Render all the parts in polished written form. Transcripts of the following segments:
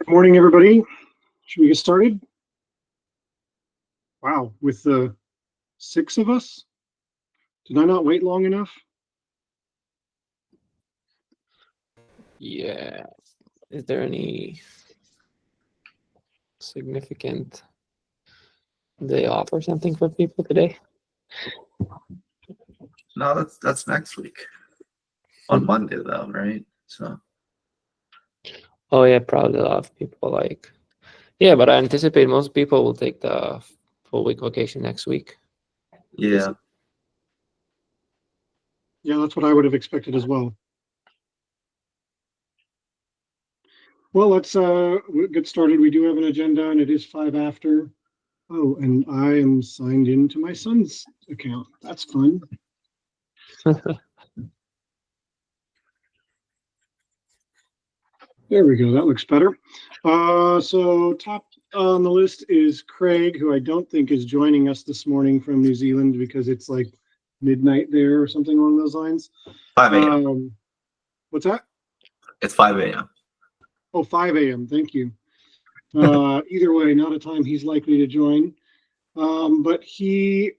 Good morning, everybody. Should we get started? Wow, with the 6 of us? Did I not wait long enough? Yeah. Is there any significant day off or something for people today? No, that's next week. On Monday though, right? So Oh yeah, probably a lot of people like. Yeah, but I anticipate most people will take the full week vacation next week. yeah. Yeah, that's what I would have expected as well. Well, let's get started. We do have an agenda, and it is 5 after. Oh, and I am signed into my son's account. That's fun. There we go. That looks better. So top on the list is Craig, who I don't think is joining us this morning from New Zealand because it's like midnight there or something along those lines. 5 a.m. What's that? It's 5 a.m. Oh, 5 a.m. Thank you. Either way, not a time he's likely to join. But he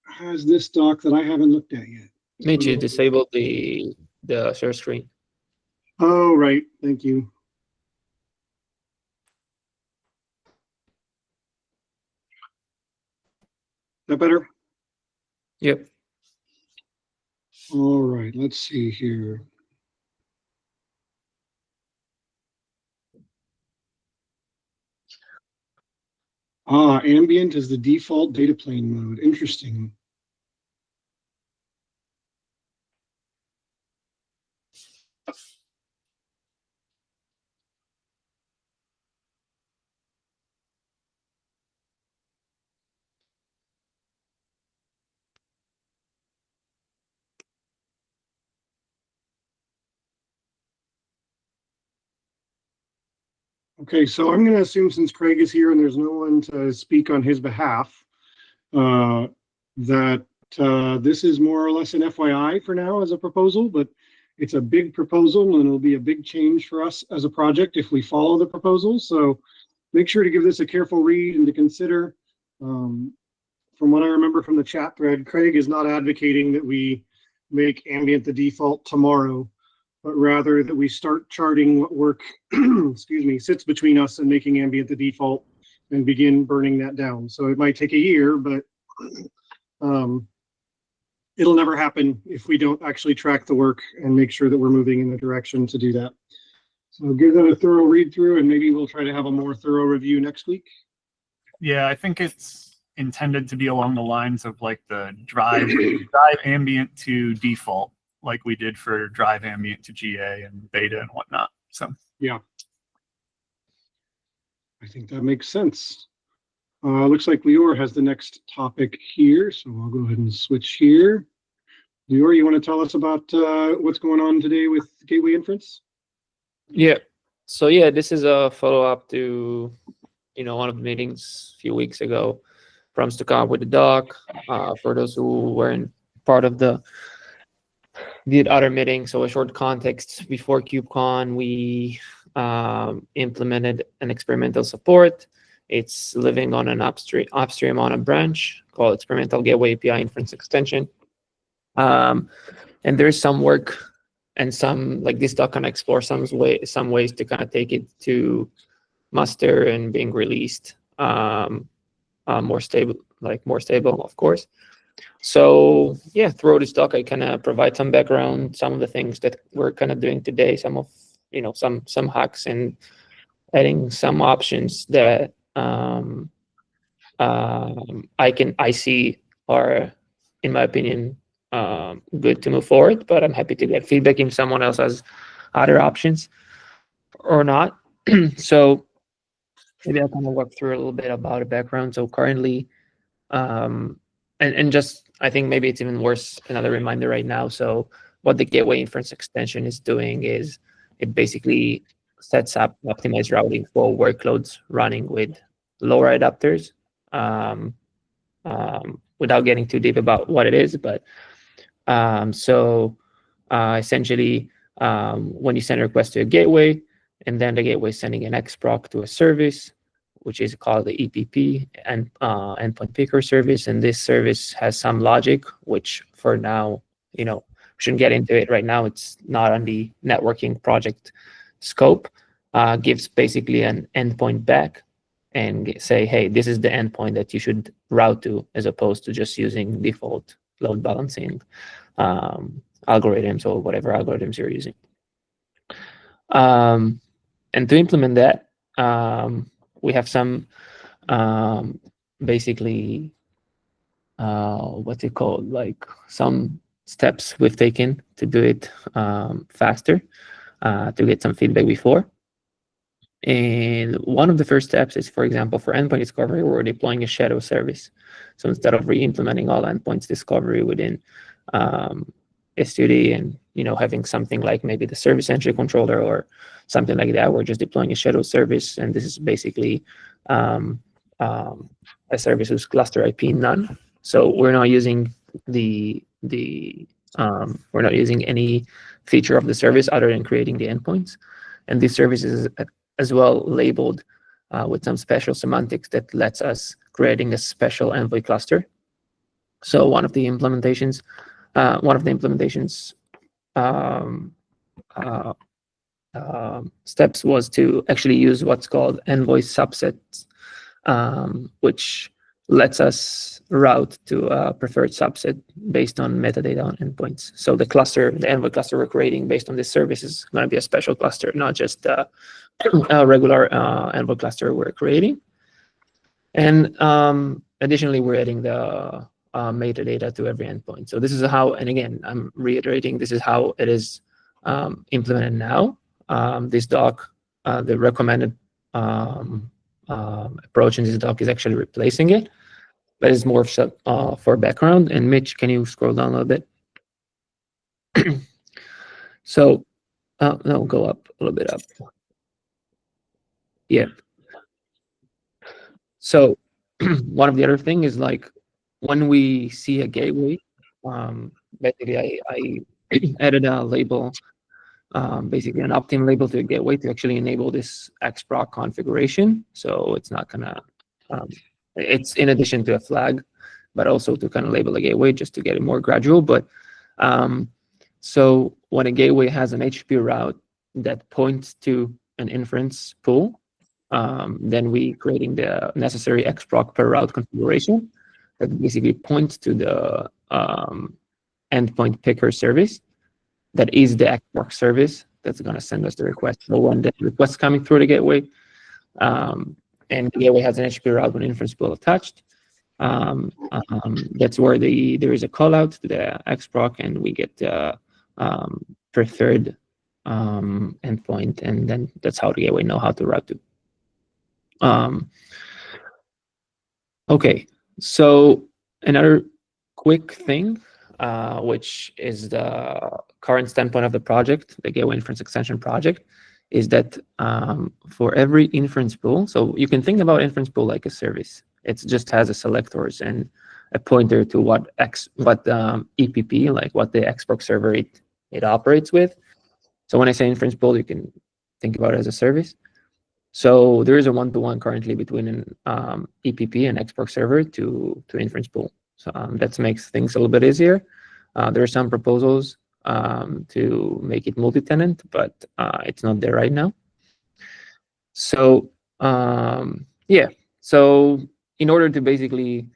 has this doc that I haven't looked at yet. Need you disable the share screen. Oh, right. Thank you. That better? Yep. All right. Let's see here. Ambient is the default data plane mode. Interesting. Okay, so I'm going to assume since Craig is here and there's no one to speak on his behalf, that this is more or less an FYI for now as a proposal, but it's a big proposal and it'll be a big change for us as a project if we follow the proposal. So make sure to give this a careful read and to consider. From what I remember from the chat thread, Craig is not advocating that we make ambient the default tomorrow, but rather that we start charting what work, excuse me, sits between us and making ambient the default and begin burning that down. So it might take a year, but it'll never happen if we don't actually track the work and make sure that we're moving in the direction to do that. So give that a thorough read through and maybe we'll try to have a more thorough review next week. Yeah, I think it's intended to be along the lines of like the drive ambient to default, like we did for drive ambient to GA and beta and whatnot. So yeah, I think that makes sense. Looks like Lior has the next topic here, so I'll go ahead and switch here. Lior, you want to tell us about what's going on today with Gateway Inference? Yeah. So yeah, this is a follow-up to one of the meetings a few weeks ago. Promised to come up with the doc for those who weren't part of the other meeting. So a short context: before KubeCon, we implemented an experimental support. It's living on an upstream on a branch called Experimental Gateway API Inference Extension. And there's some work and some, like this doc can explore some ways to kind of take it to muster and being released more stable, of course. So yeah, through this doc, I kind of provide some background, some of the things that we're kind of doing today, some of some hacks and adding some options that I see are, in my opinion, good to move forward. But I'm happy to get feedback if someone else has other options or not. So maybe I'll kind of walk through a little bit about the background. So currently, and just I think maybe it's even worse, another reminder right now. So what the Gateway Inference Extension is doing is it basically sets up optimized routing for workloads running with LoRa adapters. Without getting too deep about what it is, but essentially, when you send a request to a gateway, and then the gateway is sending an XProc to a service, which is called the EPP, and endpoint picker service. And this service has some logic, which for now, we shouldn't get into it right now. It's not on the networking project scope. Gives basically an endpoint back and say, hey, this is the endpoint that you should route to, as opposed to just using default load balancing algorithms or whatever algorithms you're using. And to implement that, we have some basically what's it called, like some steps we've taken to do it faster, to get some feedback before. And one of the first steps is, for example, for endpoint discovery, we're deploying a shadow service. So instead of re-implementing all endpoints discovery within Istio and having something like maybe the service entry controller or something like that, we're just deploying a shadow service, and this is basically a service whose cluster IP none. So we're not using we're not using any feature of the service other than creating the endpoints, and this service is as well labeled with some special semantics that lets us creating a special envoy cluster. So one of the implementations steps was to actually use what's called envoy subsets, which lets us route to a preferred subset based on metadata on endpoints. So the envoy cluster we're creating based on this service is going to be a special cluster, not just a regular envoy cluster we're creating. And additionally, we're adding the metadata to every endpoint. So this is how, and again, I'm reiterating, this is how it is implemented now. This doc, the recommended approach in this doc is actually replacing it, but it's more for background. And Mitch, can you scroll down a little bit? So, no, go up a little bit up. Yeah. So one of the other thing is, like, when we see a gateway, basically I added a label, basically an opt-in label to a gateway to actually enable this XProc configuration. So it's not gonna, it's in addition to a flag, but also to kind of label a gateway just to get it more gradual. But so when a gateway has an HTTP route that points to an inference pool, then we creating the necessary XProc per route configuration that basically points to the endpoint picker service that is the XProc service that's going to send us the request. So when the request coming through the gateway, and the gateway has an HTTP route with inference pool attached, that's where there is a call out to the XProc, and we get the preferred endpoint, and then that's how the gateway know how to route to. Okay, so another quick thing, which is the current standpoint of the project, the Gateway Inference Extension project, is that for every inference pool, so you can think about inference pool like a service. It just has a selectors and a pointer to what EPP, like what the XProc server it operates with. So when I say inference pool, you can think about it as a service. So there is a one-to-one currently between an EPP and XProc server to inference pool. So that makes things a little bit easier. There are some proposals to make it multi-tenant, but it's not there right now. So yeah, so in order to basically,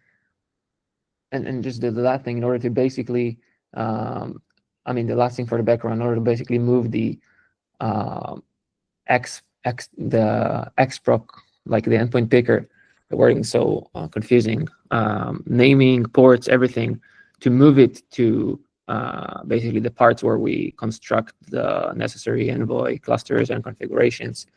and just the last thing, in order to basically, the last thing for the background, in order to basically move the XProc, like the endpoint picker, the wording is so confusing, naming, ports, everything, to move it to basically the parts where we construct the necessary envoy clusters and configurations.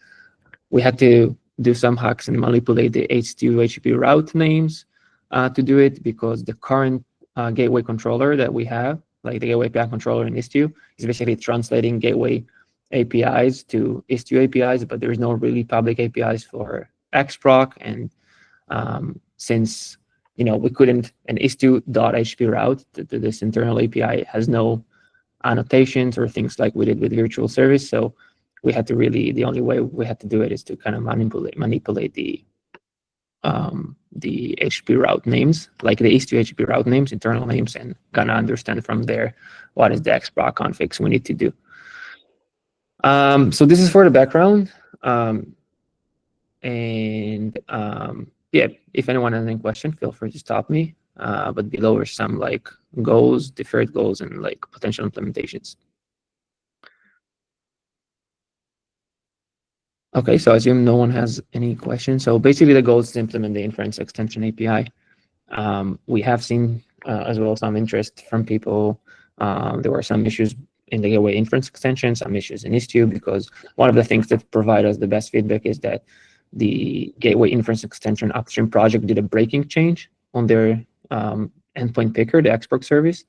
We had to do some hacks and manipulate the H2 HTTP route names to do it, because the current gateway controller that we have, like the gateway API controller in Istio, is basically translating gateway APIs to Istio APIs, but there is no really public APIs for XProc. And since we couldn't, an Istio.hp route to this internal API has no annotations or things like we did with virtual service, so we had to really, the only way we had to do it is to kind of manipulate the HTTP route names, like the Istio HTTP route names, internal names, and kind of understand from there what is the XPROC configs we need to do. So this is for the background. Yeah, if anyone has any question, feel free to stop me. But below are some like goals, deferred goals, and like potential implementations. Okay, so I assume no one has any questions. So basically the goal is to implement the inference extension API. We have seen as well some interest from people. There were some issues in the gateway inference extension, some issues in Istio, because one of the things that provide us the best feedback is that the gateway inference extension upstream project did a breaking change on their endpoint picker, the XPROC service,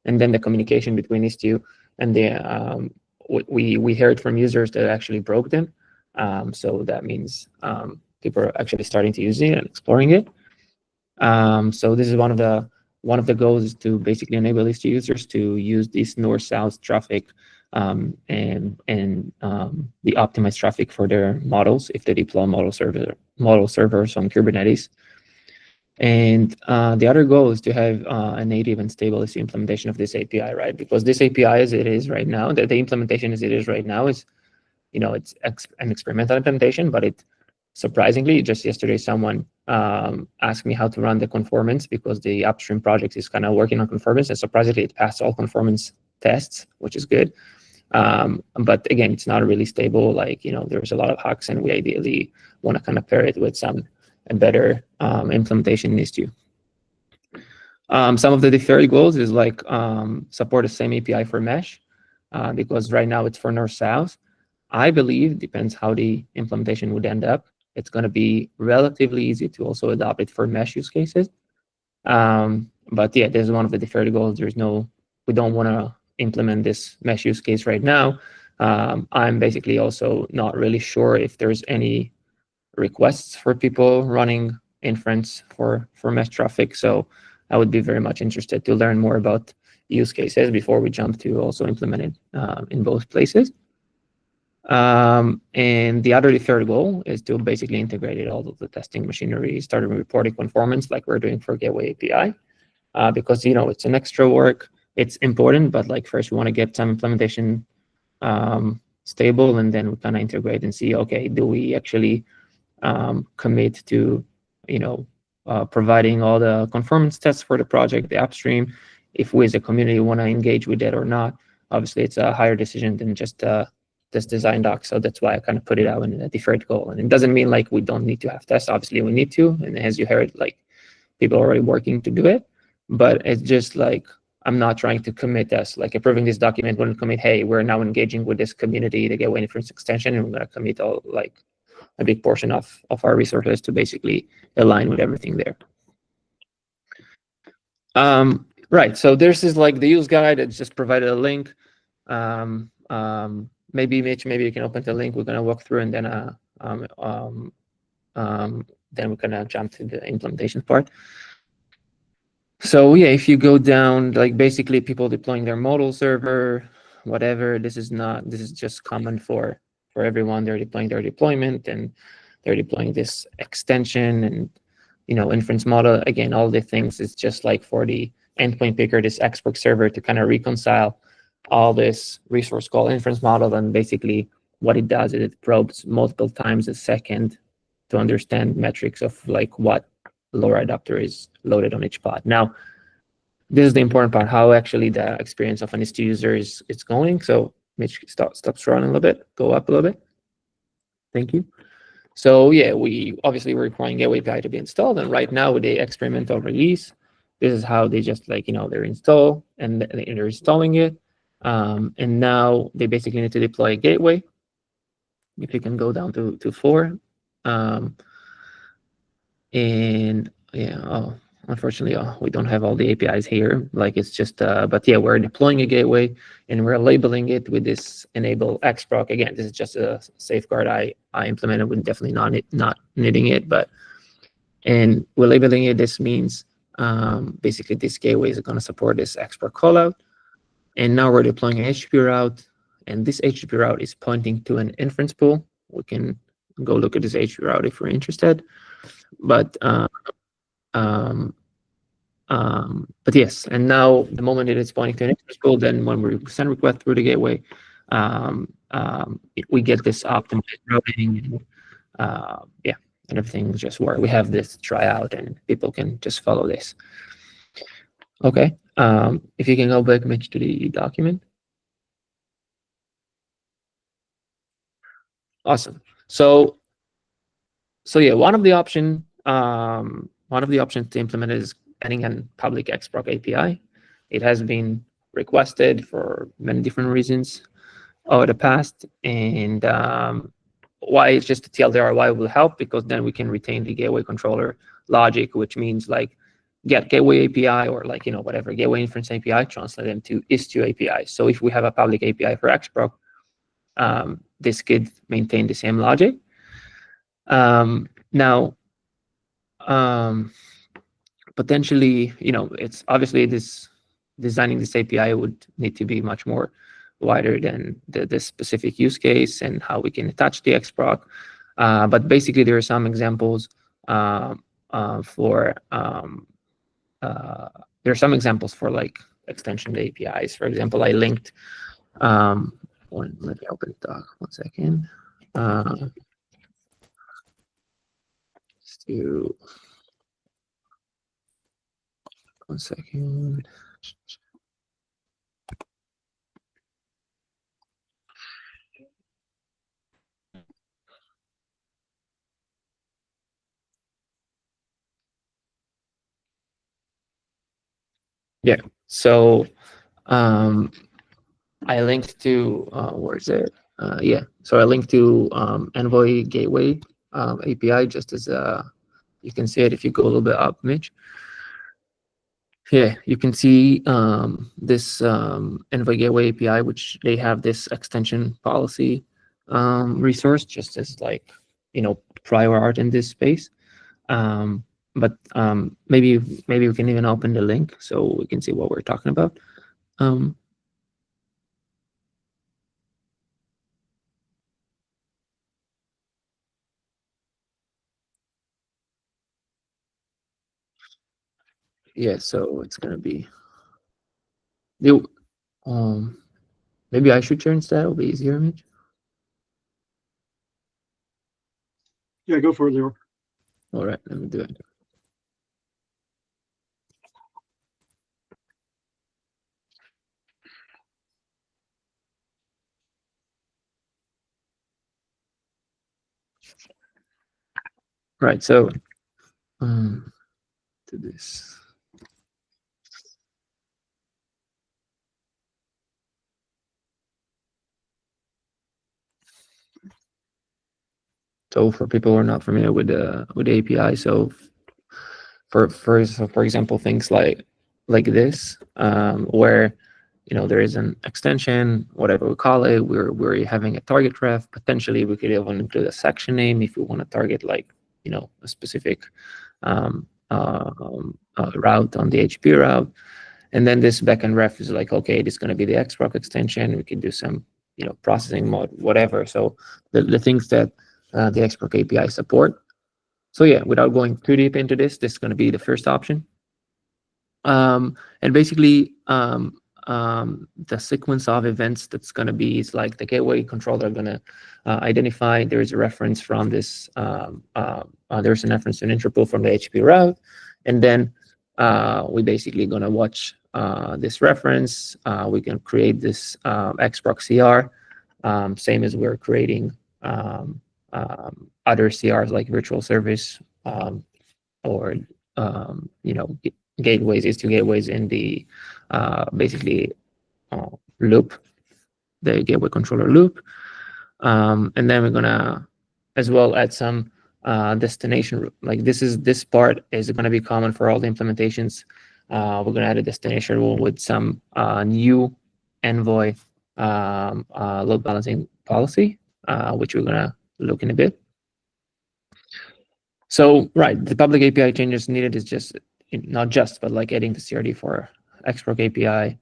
and then the communication between Istio and the we heard from users that actually broke them. So that means people are actually starting to use it and exploring it. So this is one of the goals is to basically enable these users to use this north-south traffic and the optimized traffic for their models if they deploy model servers on Kubernetes. And the other goal is to have a native and stable implementation of this API, right? Because this API as it is right now, the implementation as it is right now is, it's an experimental implementation, but it surprisingly, just yesterday, someone asked me how to run the conformance because the upstream project is kind of working on conformance, and surprisingly, it passed all conformance tests, which is good. But again, it's not really stable. Like, there's a lot of hacks, and we ideally want to kind of pair it with a better implementation in Istio. Some of the deferred goals is like support the same API for mesh, because right now it's for north-south. I believe, depends how the implementation would end up, it's going to be relatively easy to also adopt it for mesh use cases. But yeah, this is one of the deferred goals. We don't want to implement this mesh use case right now. I'm basically also not really sure if there's any requests for people running inference for mesh traffic. So I would be very much interested to learn more about use cases before we jump to also implement it in both places. And the other third goal is to basically integrate all of the testing machinery, starting reporting conformance like we're doing for Gateway API, because it's an extra work. It's important, but like first we want to get some implementation stable, and then we kind of integrate and see, okay, do we actually commit to providing all the conformance tests for the project, the upstream, if we as a community want to engage with that or not. Obviously, it's a higher decision than just this design doc. So that's why I kind of put it out in a deferred goal. And it doesn't mean like we don't need to have tests. Obviously, we need to. And as you heard, like people are already working to do it. But it's just like, I'm not trying to commit us, like approving this document wouldn't commit, hey, we're now engaging with this community to get Gateway inference extension, and we're going to commit all like a big portion of our resources to basically align with everything there. Right, so this is like the use guide. It's just provided a link. Maybe Mitch, maybe you can open the link. We're gonna walk through, and then we're gonna jump to the implementation part. So yeah, if you go down, like basically people deploying their model server, whatever. This is just common for everyone. They're deploying their deployment, and they're deploying this extension and inference model. Again, all the things is just like for the endpoint picker, this XPROC server to kind of reconcile all this resource called inference model. And basically what it does is it probes multiple times a second to understand metrics of like what LoRa adapter is loaded on each pod. Now, this is the important part, how actually the experience of an Istio user is going. So Mitch, stop scrolling a little bit, go up a little bit. Thank you. So yeah, we're requiring Gateway API to be installed. And right now with the experimental release, this is how they just like, they're installed and they're installing it. And now they basically need to deploy a gateway. If you can go down to 4. And yeah, unfortunately, we don't have all the APIs here. Like it's just, but yeah, we're deploying a gateway and we're labeling it with this enable XPROC. Again, this is just a safeguard I implemented. We're definitely not needing it, and we're labeling it. This means basically this gateway is going to support this XPROC callout. And now we're deploying an HTTP route. and this HTTP route is pointing to an inference pool. We can go look at this HTTP route if we're interested. But yes, and now the moment it is pointing to an inference pool, then when we send request through the gateway, we get this optimized routing. Yeah, and everything just works. We have this tryout, and people can just follow this. Okay, if you can go back, Mitch, to the document. Awesome. So yeah, one of the options to implement is adding a public XProc API. It has been requested for many different reasons over the past, and why it's just a TLDR why will help, because then we can retain the gateway controller logic, which means like get gateway API or like whatever gateway inference API, translate them to Istio API. So if we have a public API for XProc, this could maintain the same logic. Now, potentially, it's obviously designing this API would need to be much more wider than the specific use case and how we can attach the XProc. But basically, there are some examples for like extension APIs. For example, I linked. Let me open the doc 1 second. To 1 second. Yeah. So I linked to where is it? Yeah. So I linked to Envoy Gateway API, just as you can see it if you go a little bit up, Mitch. Yeah, you can see this Envoy Gateway API, which they have this extension policy resource, just as like prior art in this space. But maybe we can even open the link so we can see what we're talking about. Yeah, so it's gonna be maybe I should share instead. It'll be easier, Mitch. Yeah, go for it, Leo. All right, let me do it. Right, so to this. So for people who are not familiar with the API, so for example, things like this, where there is an extension, whatever we call it, we're having a target ref. Potentially, we could even include a section name if we want to target like a specific route on the HP route. And then this backend ref is like, okay, this is going to be the XProc extension. We can do some processing mode, whatever. So the things that the XProc API support. So yeah, without going too deep into this is going to be the first option. And basically, the sequence of events that's going to be is like the gateway controller going to identify. There is a reference from this. There's an reference to an interpool from the HP route, and then we basically going to watch this reference. We can create this XProc CR, same as we're creating other CRs like virtual service or gateways, Istio gateways in the basically loop, the gateway controller loop, and then we're gonna as well add some destination. Like this part is gonna be common for all the implementations. We're gonna add a destination rule with some new Envoy load balancing policy, which we're gonna look in a bit. So right, the public API changes needed is just but like adding the CRD for XProc API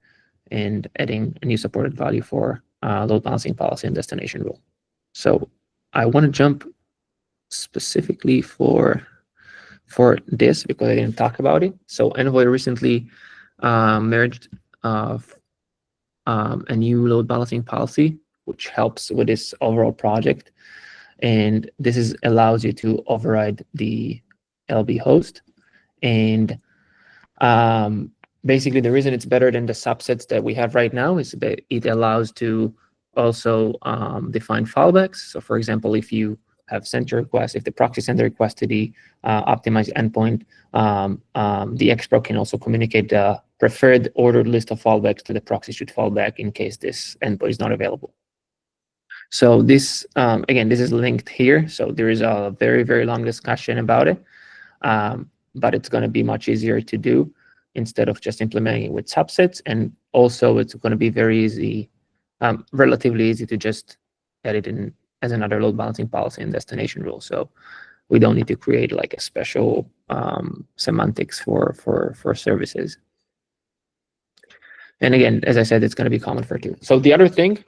and adding a new supported value for load balancing policy and destination rule. So I want to jump specifically for this because I didn't talk about it. So Envoy recently merged a new load balancing policy, which helps with this overall project. And this allows you to override the LB host. And basically, the reason it's better than the subsets that we have right now is that it allows to also define fallbacks. So for example, if you have sent a request, if the proxy sent a request to the optimized endpoint, the XPro can also communicate the preferred ordered list of fallbacks to the proxy should fall back in case this endpoint is not available. So this, again, this is linked here. So there is a very, very long discussion about it, but it's going to be much easier to do instead of just implementing it with subsets. And also it's going to be very easy, relatively easy to just edit in as another load balancing policy and destination rule. So we don't need to create like a special semantics for services. And again, as I said, it's going to be common for two. So the other thing,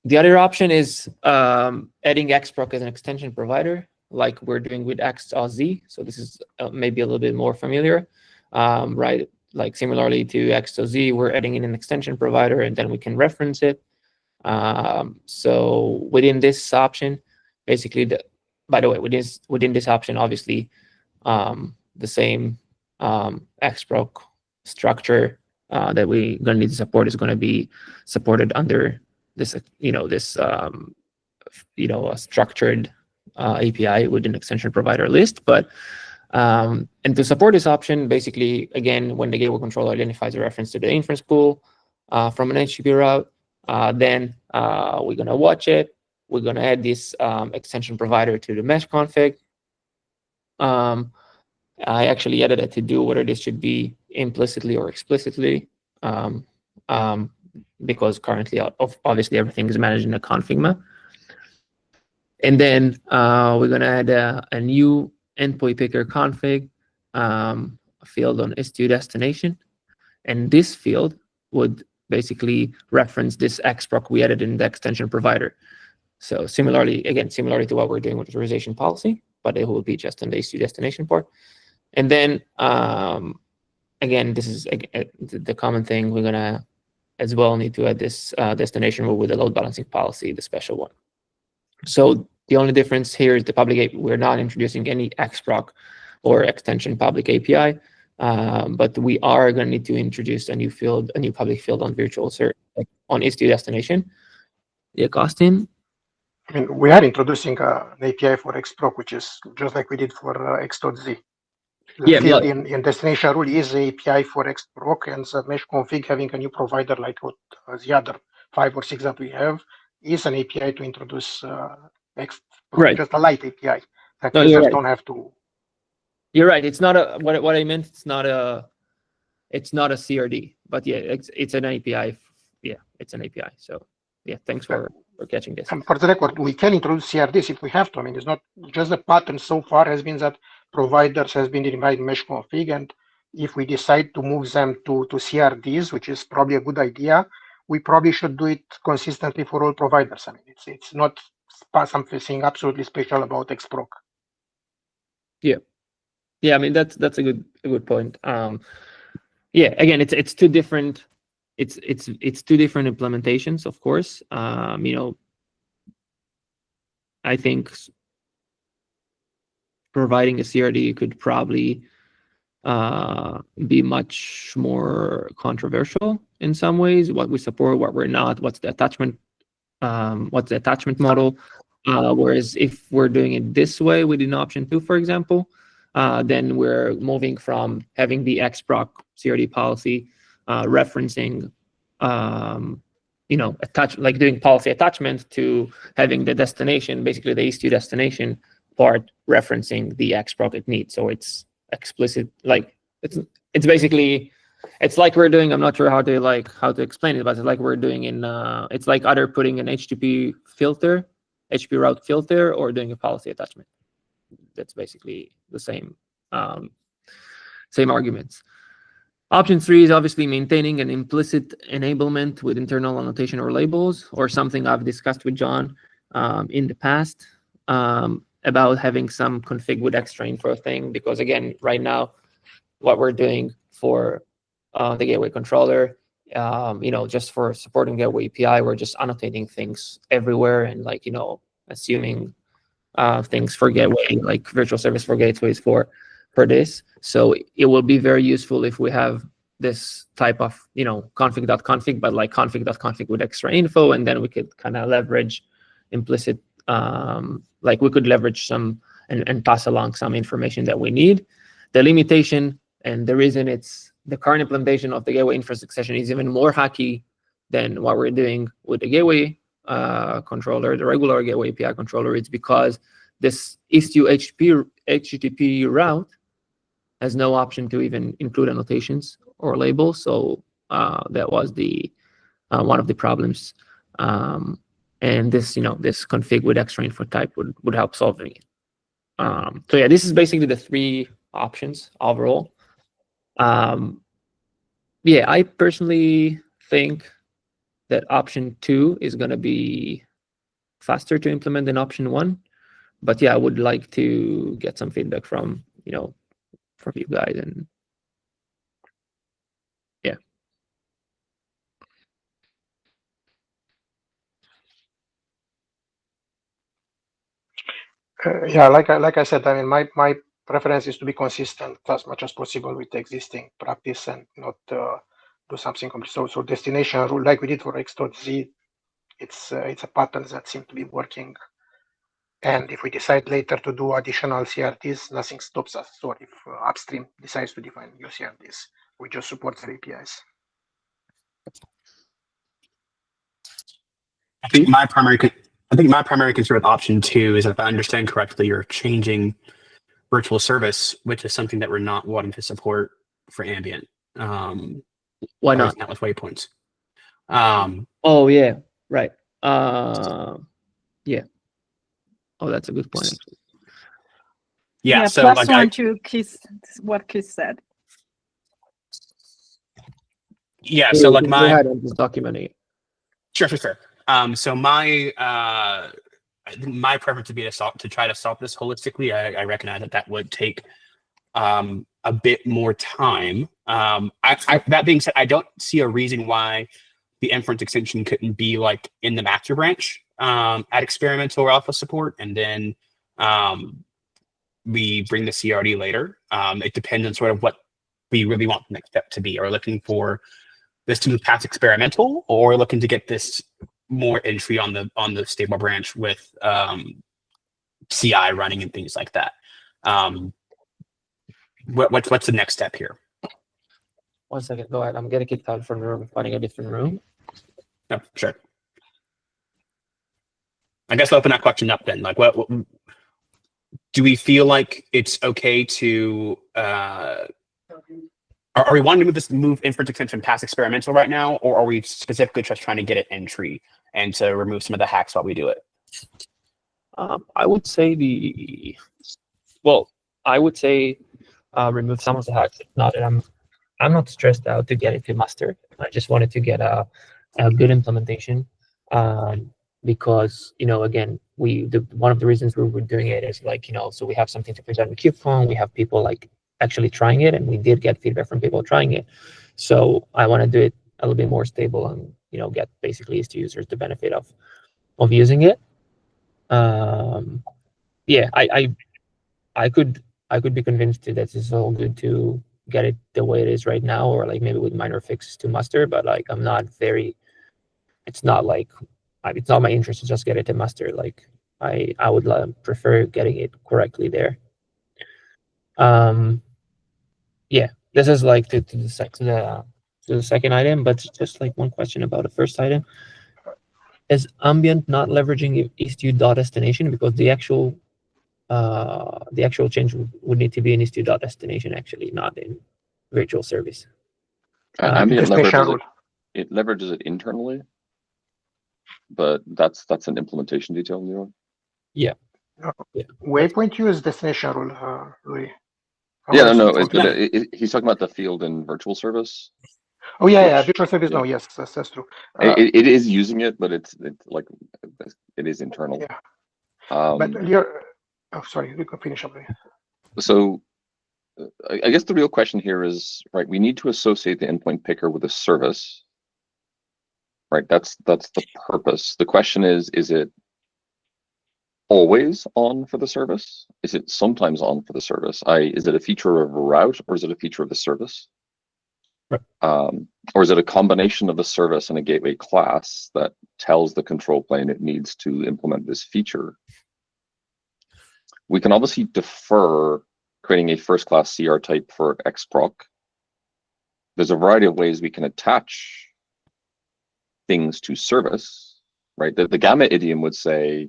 the other option is adding XProc as an extension provider, like we're doing with XOZ. So this is maybe a little bit more familiar, right? Like similarly to XOZ, we're adding in an extension provider and then we can reference it. So within this option, basically, by the way, within this option, obviously, the same XProc structure that we're going to need to support is going to be supported under this, a structured API with an extension provider list. But and to support this option, basically, again, when the gateway controller identifies a reference to the inference pool from an HTTP route, then we're going to watch it. We're going to add this extension provider to the mesh config. I actually added it to do whether this should be implicitly or explicitly, because currently, obviously, everything is managed in a configma. And then we're going to add a new endpoint picker config field on Istio destination. And this field would basically reference this XProc we added in the extension provider. So similarly to what we're doing with authorization policy, but it will be just in the Istio destination part. And then, again, this is the common thing. We're going to as well need to add this destination rule with the load balancing policy, the special one. So the only difference here is the public API. We're not introducing any XProc or extension public API, but we are going to need to introduce a new field, a new public field on virtual server, like on Istio destination. Yeah, Costin? I mean, we are introducing an API for XProc, which is just like we did for X.Z. The field in destination rule is the API for XProc, and the mesh config having a new provider like what the other 5 or 6 that we have is an API to introduce XProc, right. Just a light API that No, users don't have to. You're right. It's not a what I meant. It's not a CRD, but yeah, it's an API. Yeah, it's an API. So yeah, thanks for catching this. And for the record, we can introduce CRDs if we have to. I mean, it's not just the pattern so far has been that providers has been defined mesh config, and if we decide to move them to CRDs, which is probably a good idea, we probably should do it consistently for all providers. I mean, it's not something absolutely special about XProc. Yeah, I mean that's a good point. Yeah, again, it's two different. It's two different implementations, of course. I think providing a CRD could probably be much more controversial in some ways. What we support, what we're not, what's the attachment model. Whereas if we're doing it this way within option 2, for example, then we're moving from having the XProc CRD policy referencing, like doing policy attachment to having the destination, basically the Istio destination part referencing the XProc it needs. So it's explicit, like it's basically, it's like we're doing, I'm not sure how to explain it, but it's like we're doing in, it's like either putting an HTTP route filter or doing a policy attachment. That's basically the same arguments. Option 3 is obviously maintaining an implicit enablement with internal annotation or labels, or something I've discussed with John in the past about having some config with extra info thing. Because again, right now, what we're doing for the gateway controller, just for supporting gateway API, we're just annotating things everywhere and assuming things for gateway, like virtual service for gateways for this. So it will be very useful if we have this type of config.config, but like config.config with extra info, and then we could kind of leverage implicit, we could leverage some and pass along some information that we need. The limitation and the reason it's the current implementation of the gateway infrastructure session is even more hacky than what we're doing with the gateway controller, the regular gateway API controller. It's because this Istio HTTP route has no option to even include annotations or labels. So that was the one of the problems. And this, this config with extra info type would help solving it. So yeah, this is basically the 3 options overall. Yeah, I personally think that option 2 is going to be faster to implement than option 1. But yeah, I would like to get some feedback from you guys, and yeah. Yeah, like I said, I mean, my preference is to be consistent as much as possible with the existing practice and not do something complete. So destination rule, like we did for X.Z, it's a pattern that seems to be working. And if we decide later to do additional CRTs, nothing stops us. So if upstream decides to define new CRTs, we just support their APIs. I think my primary concern with option 2 is that if I understand correctly, you're changing virtual service, which is something that we're not wanting to support for ambient. Why not? Not with waypoints. Oh yeah, right. Yeah. Oh, that's a good point. Yeah. So plus like one to what Chris said. Yeah. So like go ahead and just document it. Sure. So my preference would be to try to solve this holistically. I recognize that would take a bit more time. That being said, I don't see a reason why the inference extension couldn't be like in the master branch at experimental or alpha support, and then we bring the CRD later. It depends on sort of what we really want the next step to be. Are we looking for this to move past experimental, or looking to get this more entry on the stable branch with CI running and things like that? What's the next step here? 1 second. Go ahead. I'm getting kicked out from the room, finding a different room. No, sure. I guess I'll open that question up then. Like, what do we feel like it's okay to? Are we wanting to move inference extension past experimental right now, or are we specifically just trying to get it entry and to remove some of the hacks while we do it? I would say remove some of the hacks. Not that I'm not stressed out to get it to master. I just wanted to get a good implementation, because again, one of the reasons we were doing it is so we have something to present with KubeCon. We have people actually trying it, and we did get feedback from people trying it. So I want to do it a little bit more stable and get basically Istio users the benefit of using it. Yeah, I could be convinced that this is all good to get it the way it is right now, or maybe with minor fixes to master. But I'm not very. It's not it's not my interest to just get it to master. I would prefer getting it correctly there. Yeah, this is to the second item, but just one question about the first item. Is ambient not leveraging Istio.destination, because the actual change would need to be in Istio.destination, actually, not in virtual service. Ambient Destination leverages rule. it leverages it internally, but that's an implementation detail, Leon. Yeah. Waypoint use destination rule, Louis. Yeah, else no, it's it's, but okay. he's talking about the field in virtual service. Oh yeah, which- virtual service. yeah. No, yes, that's true. It is using it, but it's like it is internal. Yeah, but you're. Oh, sorry, we can finish up. So I guess the real question here is, right, we need to associate the endpoint picker with a service, right? That's the purpose. The question is it always on for the service? Is it sometimes on for the service? Is it a feature of a route or is it a feature of the service? Right. Or is it a combination of the service and a gateway class that tells the control plane it needs to implement this feature? We can obviously defer creating a first class CR type for xproc. There's a variety of ways we can attach things to service, right? The Gamma idiom would say,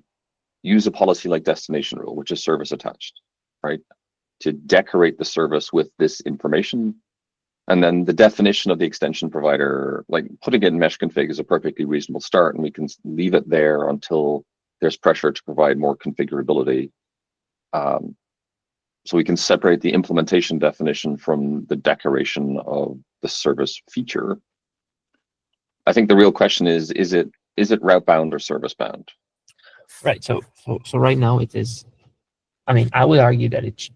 use a policy like destination rule, which is service attached, right? To decorate the service with this information. And then the definition of the extension provider, like putting it in mesh config is a perfectly reasonable start, and we can leave it there until there's pressure to provide more configurability. So we can separate the implementation definition from the decoration of the service feature. I think the real question is it route bound or service bound? Right. So right now it is. I mean, I would argue that it's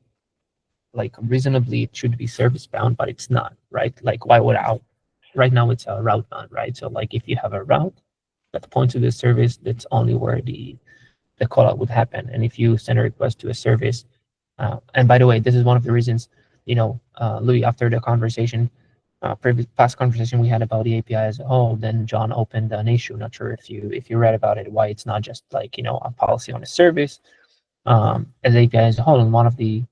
like reasonably it should be service bound, but it's not, right? Like why would I? Right now it's a route bound, right? So like if you have a route that points to the service, that's only where the call out would happen. And if you send a request to a service, and by the way, this is one of the reasons, Louis, after the conversation, past conversation we had about the API as a whole, then John opened an issue. Not sure if you read about it, why it's not just like, a policy on a service as API as a whole. And one of the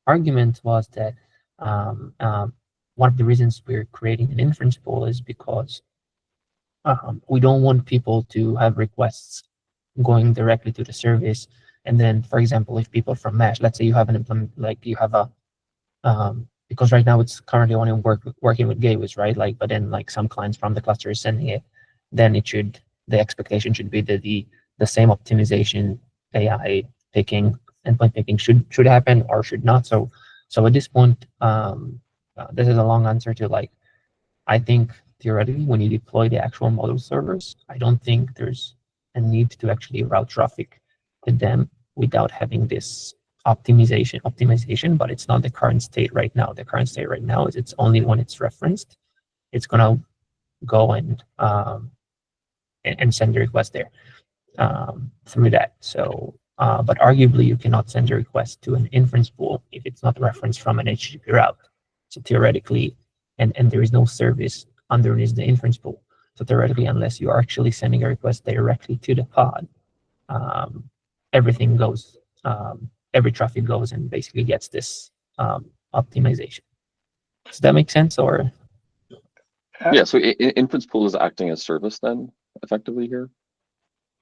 arguments was that one of the reasons we're creating an inference pool is because we don't want people to have requests going directly to the service. And then, for example, if people from Mesh, let's say you have an implement, like you have a, because right now it's currently only working with gateways, right? Like, but then like some clients from the cluster is sending it, then the expectation should be that the same optimization AI picking, endpoint picking should happen or should not. So at this point, this is a long answer to like, I think theoretically when you deploy the actual model servers, I don't think there's a need to actually route traffic to them without having this optimization, but it's not the current state right now. The current state right now is it's only when it's referenced, it's gonna go and send the request there through that. So, but arguably you cannot send a request to an inference pool if it's not referenced from an HTTP route. So theoretically, and there is no service underneath the inference pool. So theoretically, unless you are actually sending a request directly to the pod, everything goes, every traffic goes and basically gets this optimization. Does that make sense? Or Yeah, so inference pool is acting as service then, effectively here?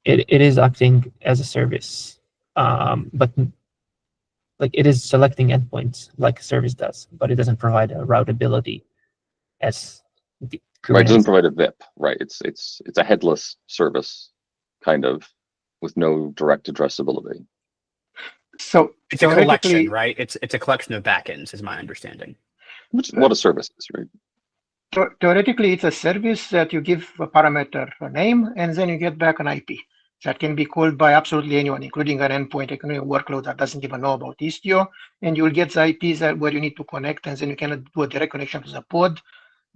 it is acting as a service, but like it is selecting endpoints like service does, but it doesn't provide a routability as the Right, it doesn't Kubernetes. provide a VIP, right? It's a headless service, kind of, with no direct addressability. So It's a collection, theoretically, right? It's a collection of backends, is my understanding. Which is what a service is, right? theoretically, it's a service that you give a parameter a name, and then you get back an IP that can be called by absolutely anyone, including an endpoint, including a workload that doesn't even know about Istio, and you'll get the IPs where you need to connect, and then you can do a direct connection to the pod,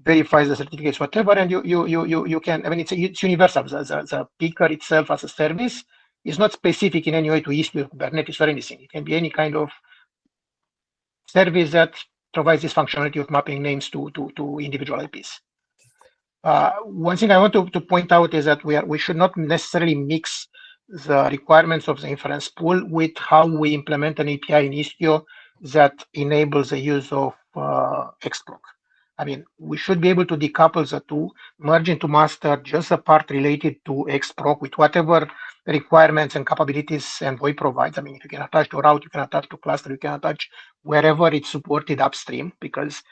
verifies the certificates, whatever, and you can. I mean, it's universal. The picker itself as a service is not specific in any way to Istio, Kubernetes, or anything. It can be any kind of service that provides this functionality of mapping names to individual IPs. One thing I want to point out is that we should not necessarily mix the requirements of the inference pool with how we implement an API in Istio that enables the use of xproc. I mean, we should be able to decouple the two, merge into master just the part related to xproc with whatever requirements and capabilities Envoy provides. I mean, if you can attach to route, you can attach to cluster, you can attach wherever it's supported upstream, because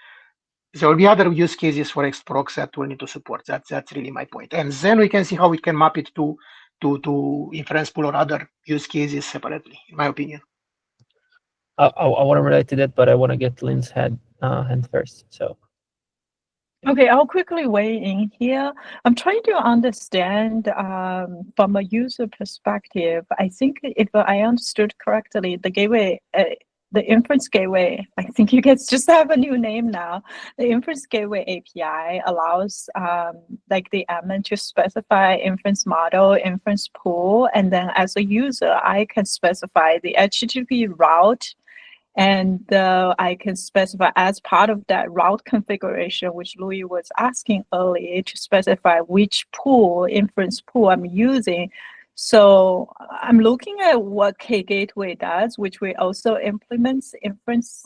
there will be other use cases for xprocs that will need to support. That's really my point. And then we can see how we can map it to inference pool or other use cases separately, in my opinion. I want to relate to that, but I want to get Lynn's hand first. So Okay, I'll quickly weigh in here. I'm trying to understand from a user perspective. I think if I understood correctly, the gateway, the inference gateway, I think you guys just have a new name now. The inference gateway API allows like the admin to specify inference model, inference pool, and then as a user, I can specify the HTTP route. And I can specify as part of that route configuration, which Louis was asking earlier, to specify which pool, inference pool I'm using. So I'm looking at what K-Gateway does, which we also implements inference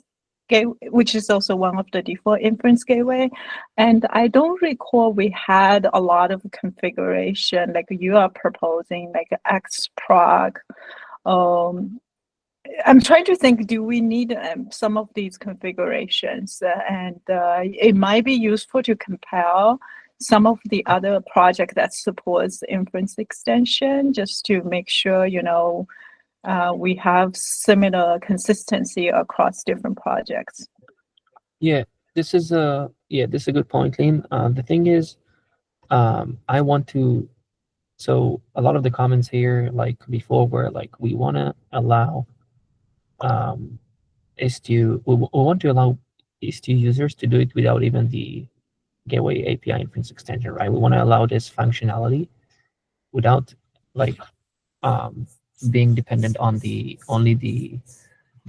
gateway, which is also one of the default inference gateway. And I don't recall we had a lot of configuration like you are proposing, like xproc. I'm trying to think, do we need some of these configurations? It might be useful to compare some of the other project that supports inference extension just to make sure, we have similar consistency across different projects. yeah, this is a good point, Lynn. The thing is, I want to. So a lot of the comments here, like before, were like we want to allow Istio. We want to allow Istio users to do it without even the gateway API inference extension, right? We want to allow this functionality without like being dependent on only the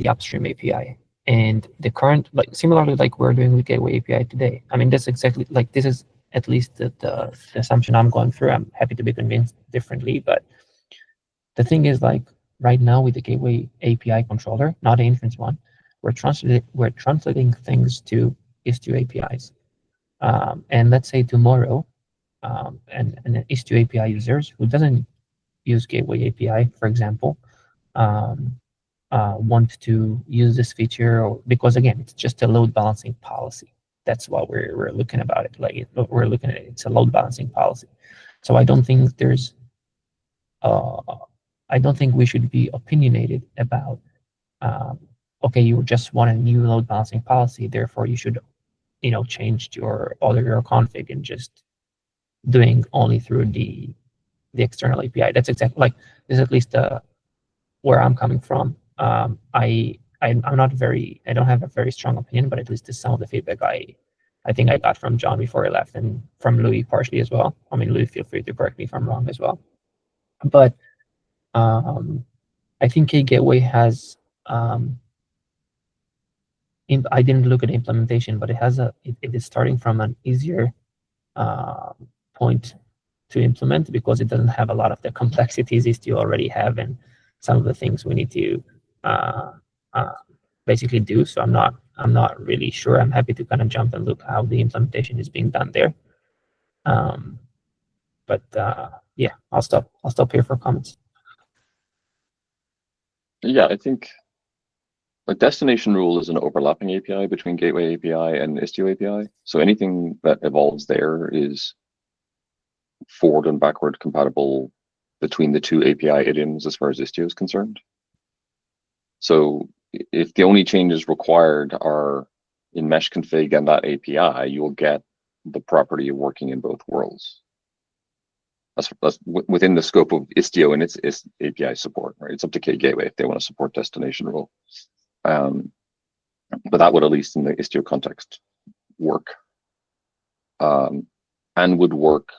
upstream API. And the current, like similarly like we're doing with gateway API today. I mean, that's exactly like this is at least the assumption I'm going through. I'm happy to be convinced differently, but the thing is, like right now with the gateway API controller, not the inference one, we're translating things to Istio APIs. And let's say tomorrow, and Istio API users who doesn't use gateway API, for example, want to use this feature, because again, it's just a load balancing policy. That's what we're looking about it. Like we're looking at it, it's a load balancing policy. So I don't think there's, I don't think we should be opinionated about, okay, you just want a new load balancing policy, therefore you should, change your config and just doing only through the external API. That's exactly like this is at least where I'm coming from. I'm not very, I don't have a very strong opinion, but at least this is some of the feedback I think I got from John before he left, and from Louis partially as well. I mean, Louis, feel free to correct me if I'm wrong as well. But I think K-Gateway has, I didn't look at the implementation, but it has it is starting from an easier point to implement because it doesn't have a lot of the complexities Istio already have and some of the things we need to basically do. So I'm not really sure. I'm happy to kind of jump and look how the implementation is being done there. But yeah, I'll stop here for comments. Yeah, I think like destination rule is an overlapping API between gateway API and Istio API. So anything that evolves there is forward and backward compatible between the two API idioms as far as Istio is concerned. So if the only changes required are in mesh config and that API, you'll get the property of working in both worlds. That's within the scope of Istio and its API support, right? It's up to K-Gateway if they want to support destination rule. But that would, at least in the Istio context, work. And would work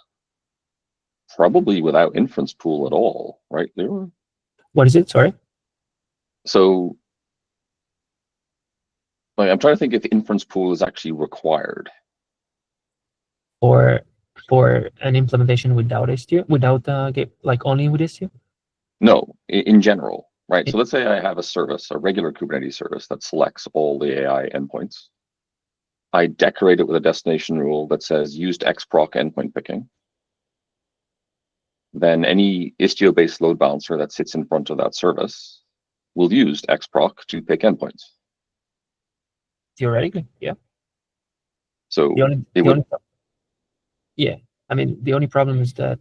probably without inference pool at all, right, Leroy? What is it? Sorry? So like, I'm trying to think if inference pool is actually required. For an implementation without Istio, without like only with Istio? No, in general, right? So let's say I have a service, a regular Kubernetes service that selects all the AI endpoints. I decorate it with a destination rule that says used xproc endpoint picking. Then any Istio-based load balancer that sits in front of that service will use xproc to pick endpoints. Theoretically, yeah. So yeah, I mean, the only problem is that,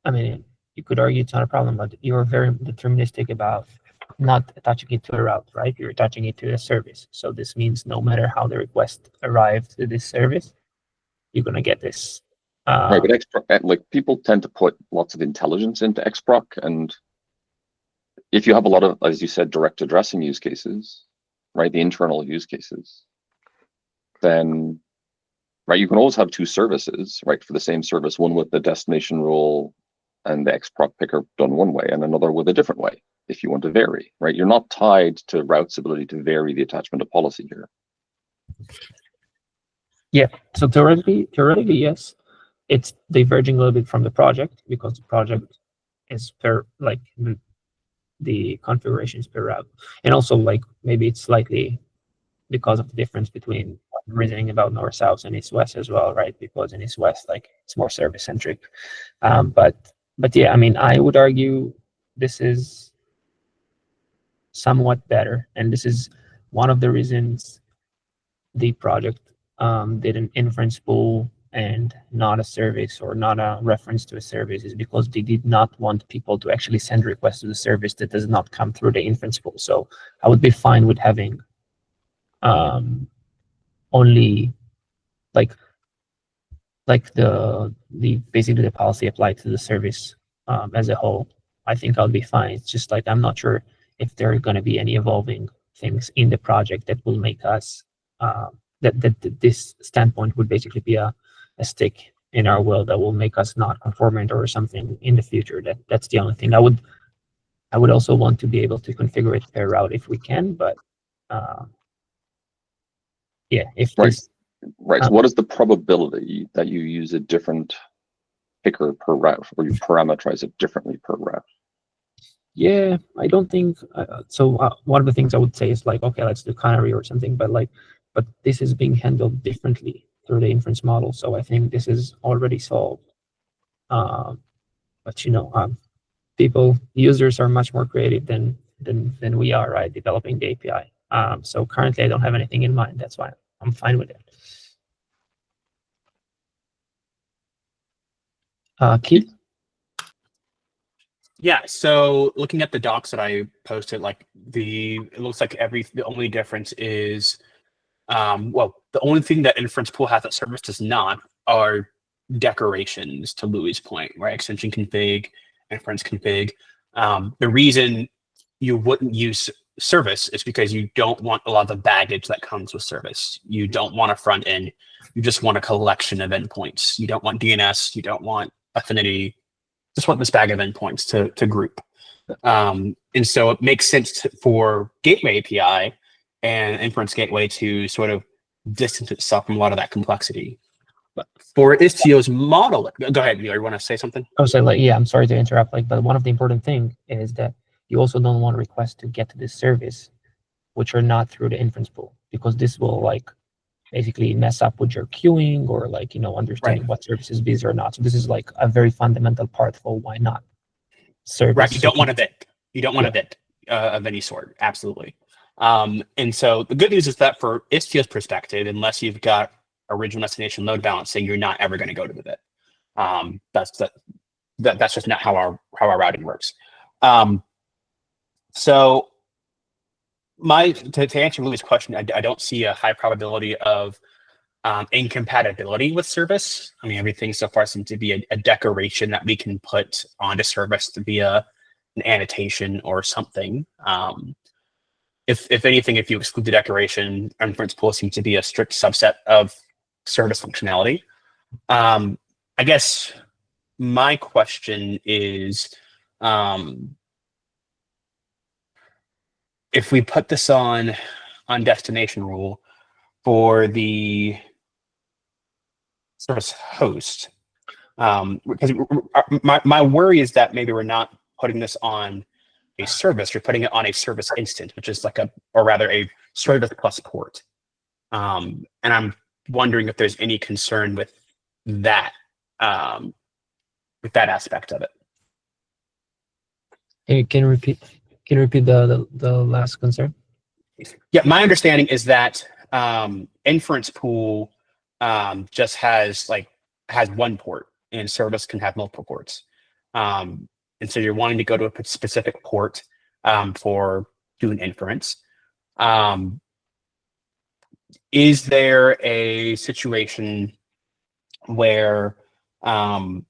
I mean, you could argue it's not a problem, but you're very deterministic about not attaching it to a route, right? You're attaching it to a service. So this means no matter how the request arrived to this service, you're gonna get this. Right, but XProc, like people tend to put lots of intelligence into XProc, and if you have a lot of, as you said, direct addressing use cases, right, the internal use cases, then, right, you can always have two services, right, for the same service, one with the destination rule and the XProc picker done one way, and another with a different way, if you want to vary, right? You're not tied to route's ability to vary the attachment of policy here. Yeah, so theoretically, yes. It's diverging a little bit from the project because the project is per, like, the configuration is per route. And also, like, maybe it's slightly because of the difference between reasoning about north-south and east-west as well, right? Because in east-west, like, it's more service-centric. But yeah, I mean, I would argue this is somewhat better. And this is one of the reasons the project did an inference pool and not a service, or not a reference to a service, is because they did not want people to actually send requests to the service that does not come through the inference pool. So I would be fine with having only like the basically the policy applied to the service as a whole. I think I'll be fine. It's just like I'm not sure if there are going to be any evolving things in the project that will make us that this standpoint would basically be a stick in our will that will make us not conformant or something in the future. That's the only thing. I would also want to be able to configure it per route if we can, but yeah, if Right. this Right. So what is the probability that you use a different picker per route, or you parameterize it differently per route? Yeah, I don't think so. One of the things I would say is like, okay, let's do canary or something, but this is being handled differently through the inference model. So I think this is already solved. But users are much more creative than we are, right? Developing the API. So currently I don't have anything in mind. That's why I'm fine with it. Keith? Yeah, so looking at the docs that I posted, like it looks like the only difference is, well, the only thing that inference pool has that service does not are decorations, to Louis' point, right? Extension config, inference config. The reason you wouldn't use service is because you don't want a lot of the baggage that comes with service. You don't want a front end. You just want a collection of endpoints. You don't want DNS. You don't want affinity. Just want this bag of endpoints to group. And so it makes sense for Gateway API and Inference Gateway to sort of distance itself from a lot of that complexity. But for Istio's model, go ahead, you want to say something? I was like, yeah, I'm sorry to interrupt. But one of the important things is that you also don't want requests to get to this service, which are not through the inference pool, because this will basically mess up with your queuing or understanding what service is busy or not. So this is like a very fundamental part for why not service. Right, you don't want a bit. You don't want a bit of any sort, absolutely. And so the good news is that for Istio's perspective, unless you've got original destination load balancing, you're not ever going to go to the bit. That's just not how our routing works. So to answer Louis' question, I don't see a high probability of incompatibility with service. I mean, everything so far seems to be a decoration that we can put onto service to be an annotation or something. If anything, if you exclude the decoration, inference pool seems to be a strict subset of service functionality. I guess my question is, if we put this on destination rule for the service host, because my worry is that maybe we're not putting this on a service, you're putting it on a service instance, which is or rather a service plus port. And I'm wondering if there's any concern with that aspect of it. Can you repeat the last concern? Yeah, my understanding is that inference pool just has one port, and service can have multiple ports. And so you're wanting to go to a specific port for doing inference. Is there a situation where, or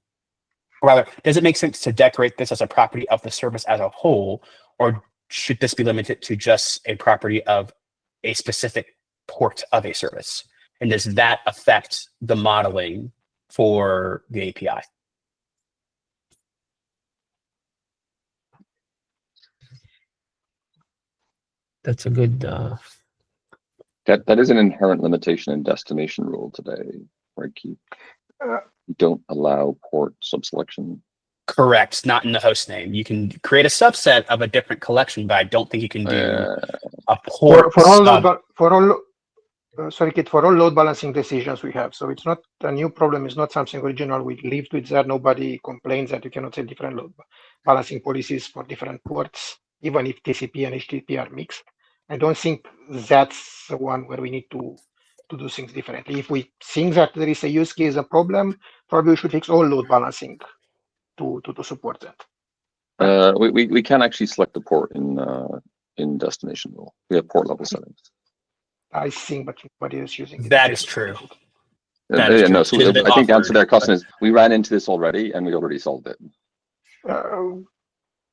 rather, does it make sense to decorate this as a property of the service as a whole, or should this be limited to just a property of a specific port of a service? And does that affect the modeling for the API? That's a good. That is an inherent limitation in destination rule today, right, Keith? You don't allow port subselection. Correct. Not in the host name. You can create a subset of a different collection, but I don't think you can do a port. For all sorry, Kit, for all load balancing decisions we have. So it's not a new problem. It's not something original. We lived with that. Nobody complains that you cannot set different load balancing policies for different ports, even if TCP and HTTP are mixed. I don't think that's the one where we need to do things differently. If we think that there is a use case, a problem, probably we should fix all load balancing to support that. We can actually select the port in destination rule. We have port level settings. I think, but nobody is using it. That is true. No, so I think the answer to their question is we ran into this already and we already solved it.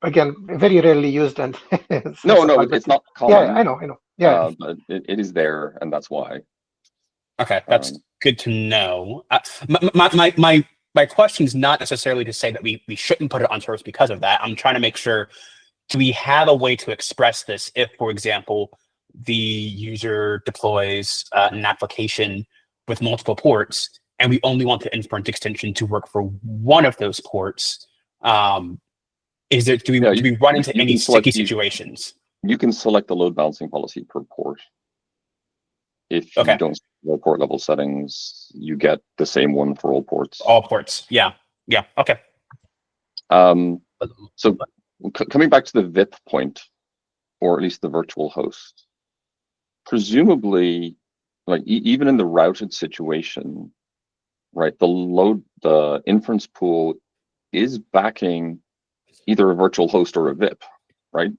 Again, very rarely used and no, it's not common. Yeah, I know. Yeah, but it is there, and that's why. Okay, that's good to know. My question is not necessarily to say that we shouldn't put it on service because of that. I'm trying to make sure, do we have a way to express this if, for example, the user deploys an application with multiple ports and we only want the inference extension to work for one of those ports? Do we run into any sticky situations? You can select the load balancing policy per port. If you don't select port level settings, you get the same one for all ports. All ports, yeah, okay. So coming back to the VIP point, or at least the virtual host, presumably, like even in the routed situation, right, the inference pool is backing either a virtual host or a VIP, right?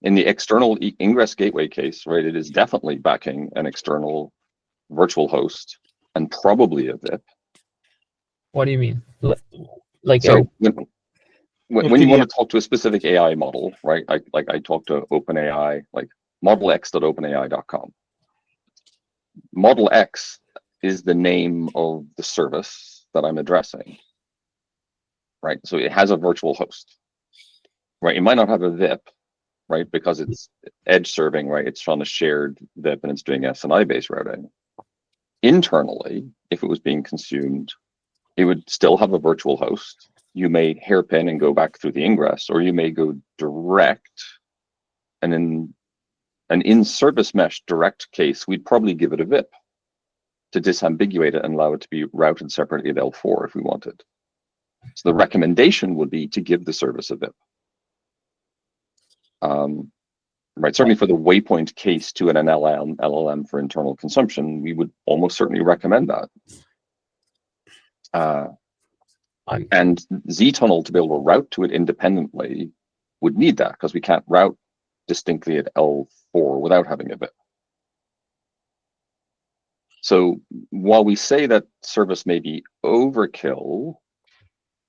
In the external ingress gateway case, right, it is definitely backing an external virtual host and probably a VIP. What do you mean? Like so when you want to talk to a specific AI model, right? I talk to OpenAI, like modelx.openai.com. Model X is the name of the service that I'm addressing, right? So it has a virtual host, right? It might not have a VIP, right? Because it's edge serving, right? It's on a shared VIP and it's doing SNI based routing. Internally, if it was being consumed, it would still have a virtual host. You may hairpin and go back through the ingress, or you may go direct. And in an in-service mesh direct case, we'd probably give it a VIP to disambiguate it and allow it to be routed separately at L4 if we wanted. So the recommendation would be to give the service a VIP. Right, certainly for the waypoint case to an LLM for internal consumption, we would almost certainly recommend that. And Z-tunnel to be able to route to it independently would need that, because we can't route distinctly at L4 without having a VIP. So while we say that service may be overkill,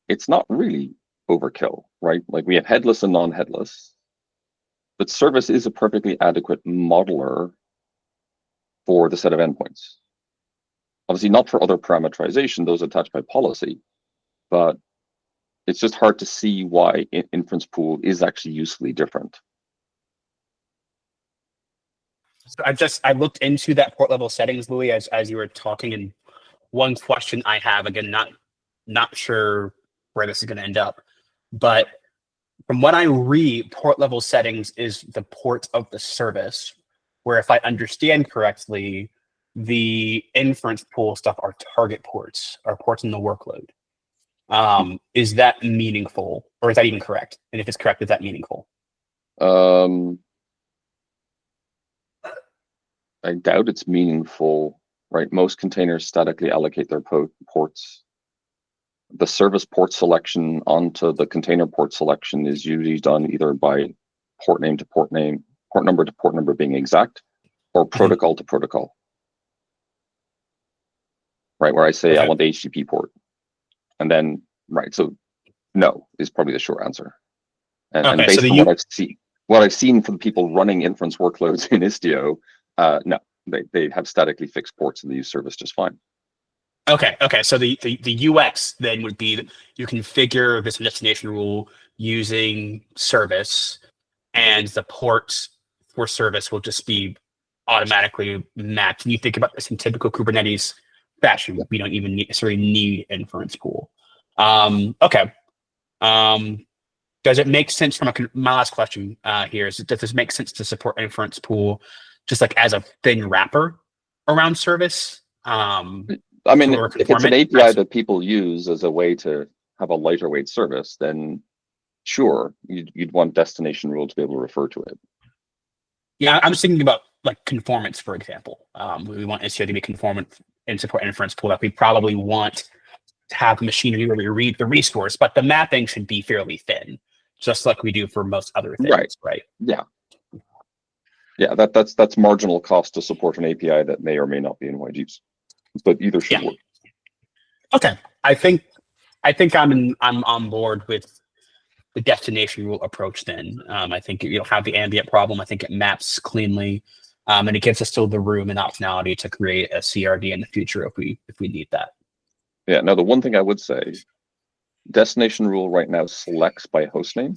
it's not really overkill, right? Like we have headless and non-headless, but service is a perfectly adequate modeler for the set of endpoints. Obviously not for other parameterization, those attached by policy, but it's just hard to see why inference pool is actually usefully different. So I looked into that port level settings, Louis, as you were talking, and one question I have, again, not sure where this is going to end up, but from what I read, port level settings is the port of the service, where if I understand correctly, the inference pool stuff are target ports, or ports in the workload. Is that meaningful, or is that even correct? And if it's correct, is that meaningful? I doubt it's meaningful, right? Most containers statically allocate their ports. the service port selection onto the container port selection is usually done either by port name to port name, port number to port number being exact, or protocol to protocol. Right, where I say I Okay. want the HTTP port. And then, right, so no is probably the short answer. And, Okay, and based so on what I've seen from people running inference workloads in Istio, no, they have statically fixed ports and they use service just fine. Okay. So the UX then would be that you configure this destination rule using service, and the ports for service will just be automatically mapped. And you think about this in typical Kubernetes fashion. We don't even necessarily need inference pool. Okay. Does it make sense from my last question here is, does this make sense to support inference pool just like as a thin wrapper around service? I mean, for if it's an conformant? API that people use as a way to have a lighter weight service, then sure, you'd want destination rule to be able to refer to it. Yeah, I'm just thinking about like conformance, for example. We want Istio to be conformant and support inference pool. Like we probably want to have machinery where we read the resource, but the mapping should be fairly thin, just like we do for most other things, right? Yeah. Yeah, that's marginal cost to support an API that may or may not be in YGs, but either should work. Okay, I think I'm on board with the destination rule approach. Then I think you don't have the ambient problem. I think it maps cleanly, and it gives us still the room and optionality to create a CRD in the future if we need that. Yeah. Now, the one thing I would say, destination rule right now selects by host name.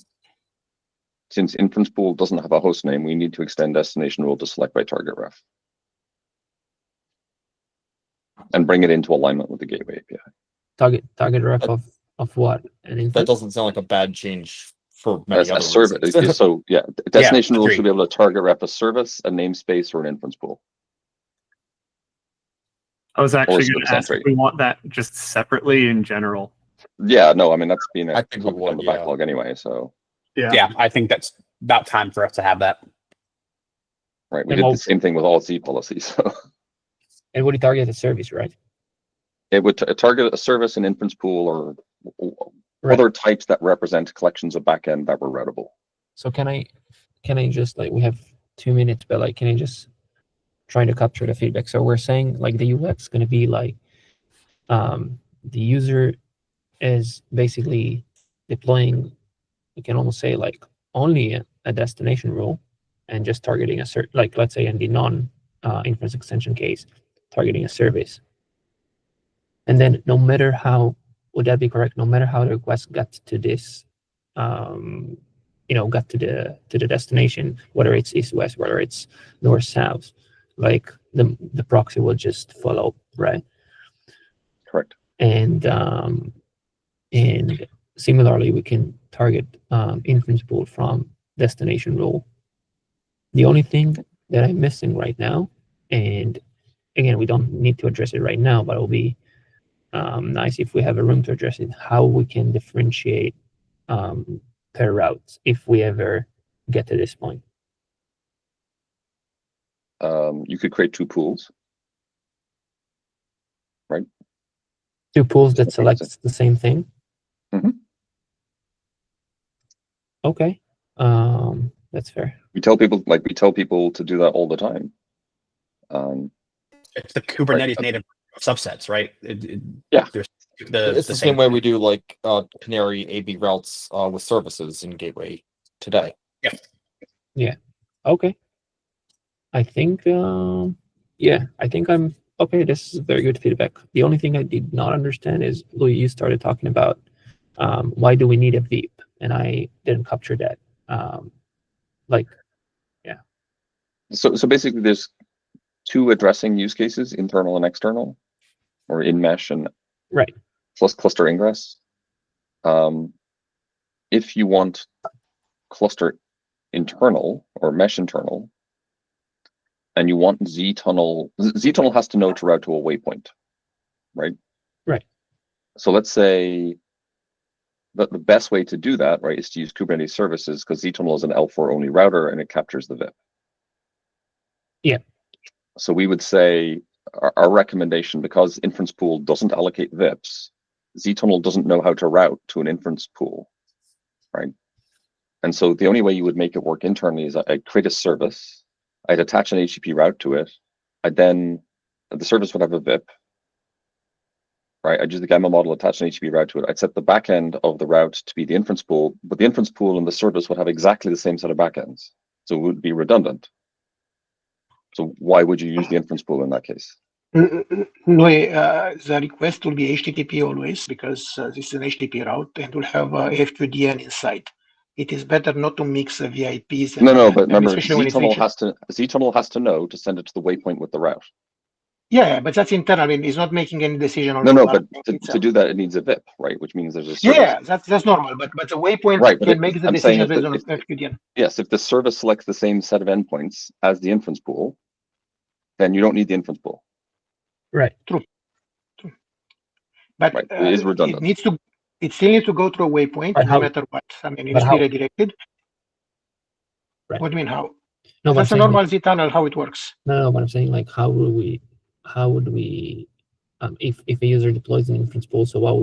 Since inference pool doesn't have a host name, we need to extend destination rule to select by target ref and bring it into alignment with the gateway API. Target ref of what? That doesn't sound like a bad change for many As a other service, reasons. so yeah, destination rule agreed. should be able to target ref a service, a namespace, or an inference pool. I was actually going service to ask if entry. we want that just separately in general. Yeah, no, I mean that's been I a think we topic on would, the yeah. backlog anyway. So Yeah, I think that's about time for us to have that. right, we And did well- the same thing with all C policies. So And would you target the service, right? it would target a service, an inference pool, or Right. other types that represent collections of backend that were routable. So can I just, like, we have 2 minutes, but like, can I just try to capture the feedback? So we're saying like the UX is going to be like, the user is basically deploying, you can almost say like only a destination rule and just targeting a certain, like let's say in the non-inference extension case, targeting a service. And then no matter how, would that be correct? No matter how the request got to this, got to the destination, whether it's east-west, whether it's north-south, like the proxy will just follow, right? Correct. And similarly, we can target inference pool from destination rule. The only thing that I'm missing right now, and again, we don't need to address it right now, but it'll be nice if we have a room to address it, how we can differentiate per route if we ever get to this point. You could create two pools. Two pools that selects the same thing. Mhm. Okay, that's fair. We tell people to do that all the time. It's the Kubernetes native subsets, right? Yeah. There's It's the same way we do like Canary AB routes with services in Gateway today. Okay. I think, I think I'm okay. This is very good feedback. The only thing I did not understand is, Louis, you started talking about why do we need a VIP, and I didn't capture that. So basically, there's two addressing use cases: internal and external, or in mesh and Right. plus cluster ingress. If you want cluster internal or mesh internal, and you want Z-tunnel has to know to route to a waypoint, right? Right. So let's say that the best way to do that, right, is to use Kubernetes services, because Z-tunnel is an L4 only router and it captures the VIP. Yeah. So we would say our recommendation, because inference pool doesn't allocate VIPs, ztunnel doesn't know how to route to an inference pool, right? And so the only way you would make it work internally is I'd create a service, I'd attach an HTTP route to it, the service would have a VIP, right? I'd use the gamma model, attach an HTTP route to it. I'd set the backend of the route to be the inference pool, but the inference pool and the service would have exactly the same set of backends. So it would be redundant. So why would you use the inference pool in that case? No, the request will be HTTP always, because this is an HTTP route and will have FQDN inside. It is better not to mix VIPs. And, No, but remember, especially when it's ztunnel has to know to send it to the waypoint with the route. Yeah, but that's internal. I mean, it's not making any decision on No, but to do that, it needs a VIP, right? Which means there's a service. Yeah, that's normal. But the waypoint right, can make the I'm saying decision based on FQDN. Yes, if the service selects the same set of endpoints as the inference pool, then you don't need the inference pool. Right. True. But right. It is redundant. It still needs to go through a waypoint, no matter what. I mean, it needs to be redirected. Right. What do you mean how? No, that's a normal ztunnel, how it works. No, but I'm saying like how would we if a user deploys an inference pool, so what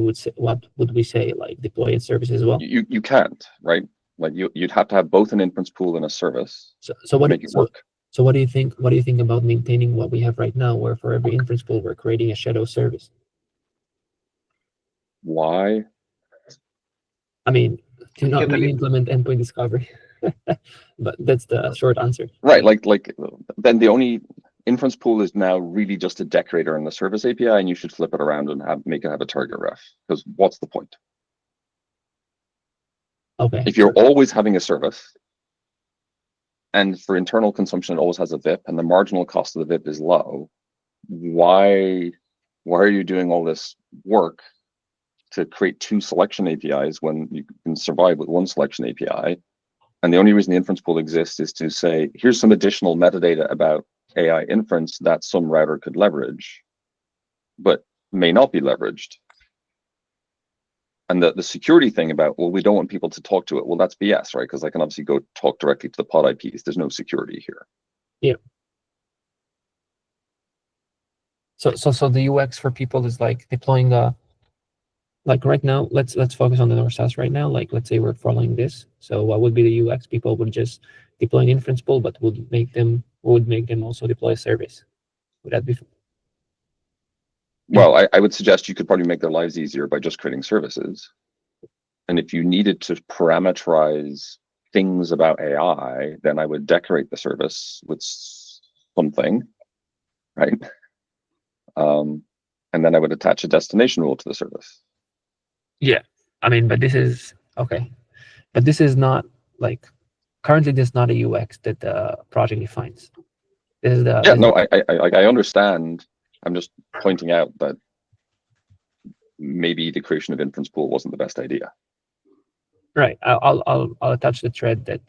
would we say, like deploy a service as well? You can't, right? Like you'd have to have both an inference pool and a service so what make it work. So what do you think about maintaining what we have right now, where for every inference pool we're creating a shadow service? Why? I mean, do not really implement endpoint discovery. But that's the short answer. Right, like then the only inference pool is now really just a decorator in the service API, and you should flip it around and make it have a target ref. Because what's the point? Okay. If you're always having a service, and for internal consumption it always has a VIP, and the marginal cost of the VIP is low, why are you doing all this work to create two selection APIs when you can survive with one selection API? And the only reason the inference pool exists is to say, here's some additional metadata about AI inference that some router could leverage, but may not be leveraged. And the security thing about, well, we don't want people to talk to it. Well, that's BS, right? Because I can obviously go talk directly to the pod IPs. There's no security here. Yeah. So the UX for people is like deploying like right now, let's focus on the North South right now. Like, let's say we're following this. So what would be the UX? People would just deploy an inference pool, but would make them also deploy a service. Would that be? Well, I would suggest you could probably make their lives easier by just creating services. And if you needed to parameterize things about AI, then I would decorate the service with something, right? And then I would attach a destination rule to the service. Yeah, I mean, but this is okay. But this is not like currently. This is not a UX that the project defines. This is the I understand. I'm just pointing out that maybe the creation of inference pool wasn't the best idea. Right. I'll attach the thread that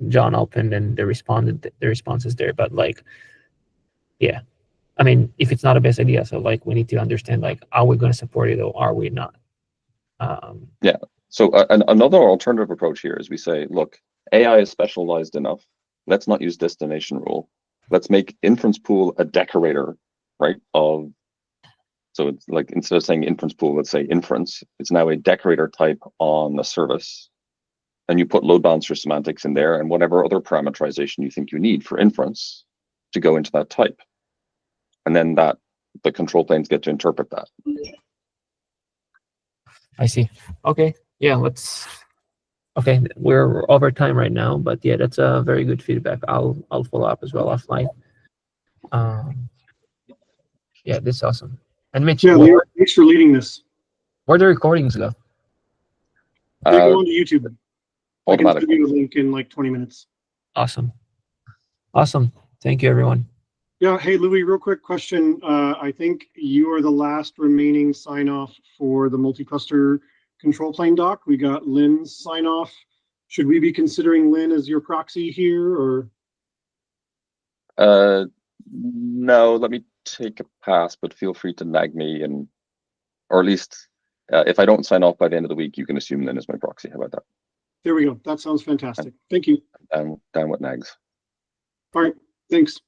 John opened, and the response is there. But like, yeah. I mean, if it's not a best idea, so like we need to understand, like, are we going to support it or are we not? Yeah. So another alternative approach here is we say, look, AI is specialized enough. Let's not use destination rule. Let's make inference pool a decorator, right? So it's like, instead of saying inference pool, let's say inference. It's now a decorator type on the service. And you put load balancer semantics in there and whatever other parameterization you think you need for inference to go into that type. And then the control planes get to interpret that. I see. Okay. Yeah, okay, we're over time right now, but yeah, that's a very good feedback. I'll follow up as well offline. Yeah, this is awesome. And Mitch, yeah, thanks for leading this. Where do the recordings go? They go onto YouTube. I can send Automatically. you a link in like 20 minutes. Awesome. Thank you, everyone. Yeah. Hey, Louis, real quick question. I think you are the last remaining sign off for the multi-cluster control plane doc. We got Lynn's sign off. Should we be considering Lynn as your proxy here, or? No, let me take a pass, but feel free to nag me, or at least if I don't sign off by the end of the week, you can assume Lynn is my proxy. How about that? There we go. That sounds fantastic. Thank you. Down with nags. All right. Thanks.